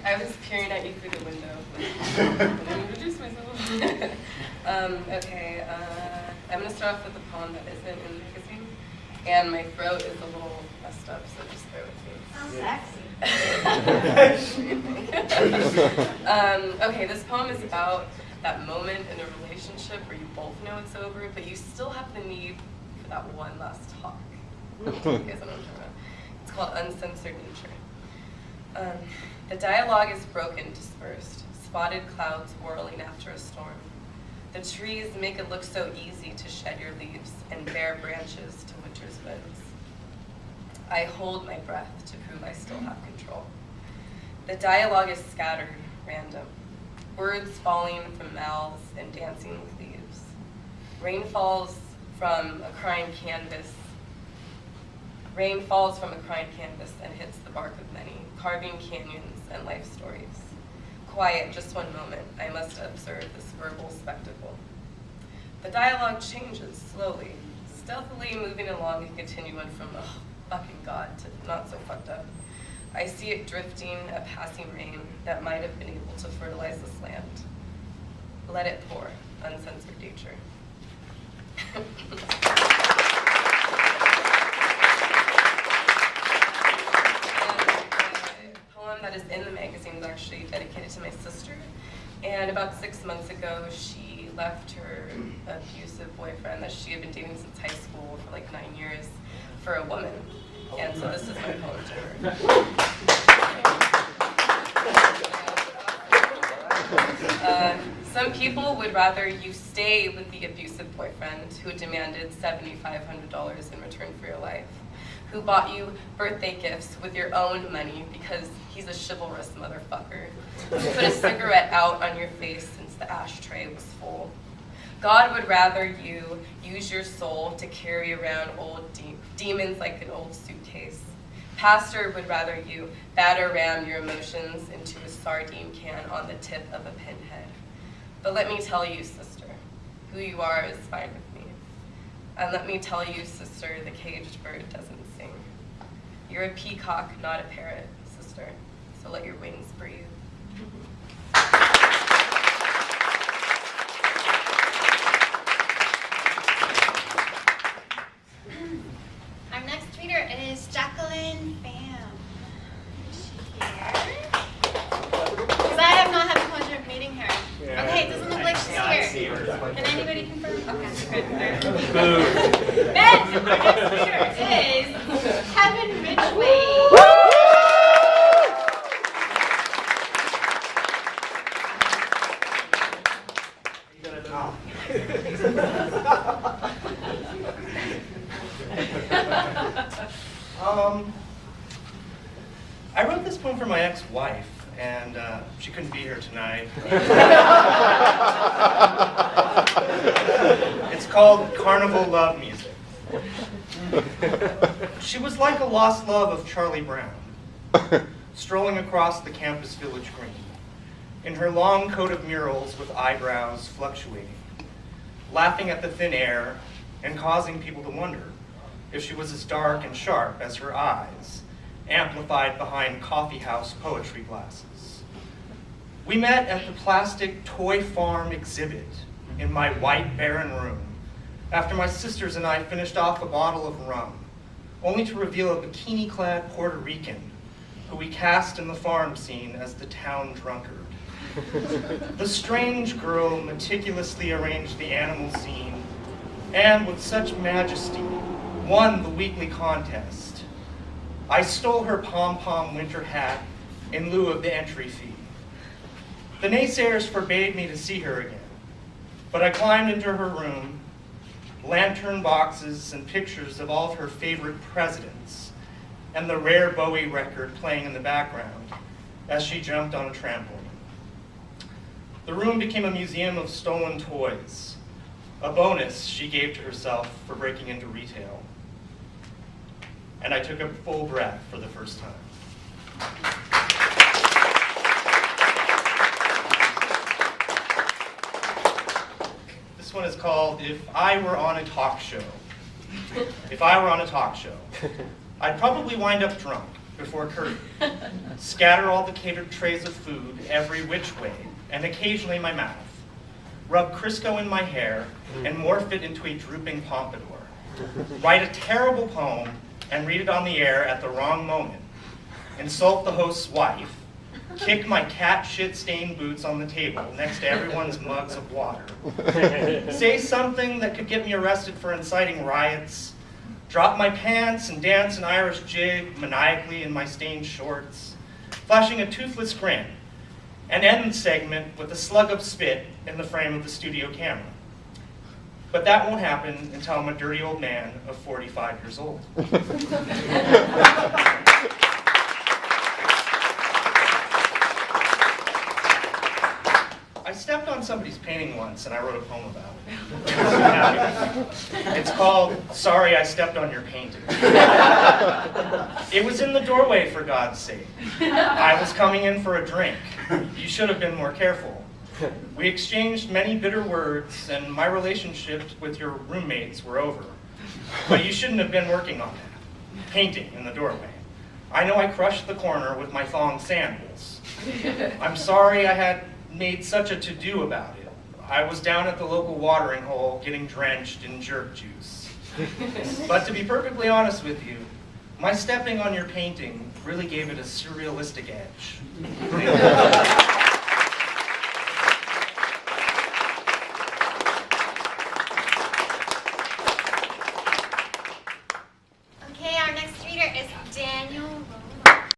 I was peering at you through the window. Let me introduce myself. Okay, I'm going to start off with a poem that isn't in the magazine. And my throat is a little messed up, so just bear with me. Sexy. Okay, this poem is about that moment in a relationship where you both know it's over, but you still have the need for that one last talk. You guys know what I'm talking about. It's called Uncensored Nature. The dialogue is broken, dispersed, spotted clouds whirling after a storm. The trees make it look so easy to shed your leaves and bare branches to winter's winds. I hold my breath to prove I still have control. The dialogue is scattered, random, words falling from mouths and dancing with leaves. Rain falls from a crying canvas. Rain falls from a crying canvas and hits the bark of many, carving canyons and life stories. Quiet, just one moment, I must observe this verbal spectacle. The dialogue changes slowly, stealthily moving along a continuum from, oh, fucking God, to not so fucked up. I see it drifting, a passing rain that might have been able to fertilize this land. Let it pour, uncensored nature. That is in the magazine is actually dedicated to my sister. And about 6 months ago, she left her abusive boyfriend that she had been dating since high school for like 9 years for a woman. And so this is my poem to her. Some people would rather you stay with the abusive boyfriend who demanded $7,500 in return for your life, who bought you birthday gifts with your own money because he's a chivalrous motherfucker, who put a cigarette out on your face since the ashtray was full. God would rather you use your soul to carry around old demons like an old suitcase. Pastor would rather you batter ram your emotions into a sardine can on the tip of a pinhead. But let me tell you, sister, who you are is fine with me. And let me tell you, sister, the caged bird doesn't sing. You're a peacock, not a parrot, sister, so let your wings breathe. Our next tweeter is Jacqueline Pham. Is she here? Because I have not had the pleasure of meeting her. Yeah. Okay, it doesn't look like she's here. See her. Can anybody confirm? Okay, good. Then our next tweeter is Kevin Ridgway. I wrote this poem for my ex-wife, and she couldn't be here tonight. It's called Carnival Love Music. She was like a lost love of Charlie Brown, strolling across the campus village green, in her long coat of murals with eyebrows fluctuating, laughing at the thin air and causing people to wonder if she was as dark and sharp as her eyes, amplified behind coffeehouse poetry glasses. We met at the plastic toy farm exhibit in my white barren room after my sisters and I finished off a bottle of rum, only to reveal a bikini-clad Puerto Rican who we cast in the farm scene as the town drunkard. The strange girl meticulously arranged the animal scene and with such majesty won the weekly contest. I stole her pom-pom winter hat in lieu of the entry fee. The naysayers forbade me to see her again, but I climbed into her room, lantern boxes and pictures of all of her favorite presidents, and the rare Bowie record playing in the background as she jumped on a trampoline. The room became a museum of stolen toys, a bonus she gave to herself for breaking into retail. And I took a full breath for the first time. This one is called If I Were on a Talk Show. If I were on a talk show, I'd probably wind up drunk before curtain. scatter all the catered trays of food every which way, and occasionally my mouth, rub Crisco in my hair, and morph it into a drooping pompadour, write a terrible poem, and read it on the air at the wrong moment, insult the host's wife, kick my cat shit-stained boots on the table next to everyone's mugs of water, say something that could get me arrested for inciting riots, drop my pants and dance an Irish jig maniacally in my stained shorts, flashing a toothless grin, and end the segment with a slug of spit in the frame of the studio camera. But that won't happen until I'm a dirty old man of 45 years old. I stepped on somebody's painting once and I wrote a poem about it. It's called Sorry I Stepped on Your Painting. It was in the doorway, for God's sake. I was coming in for a drink. You should have been more careful. We exchanged many bitter words and my relationships with your roommates were over. But you shouldn't have been working on that. Painting in the doorway. I know I crushed the corner with my thong sandals. I'm sorry I had made such a to-do about it. I was down at the local watering hole getting drenched in jerk juice. But to be perfectly honest with you, my stepping on your painting really gave it a surrealistic edge.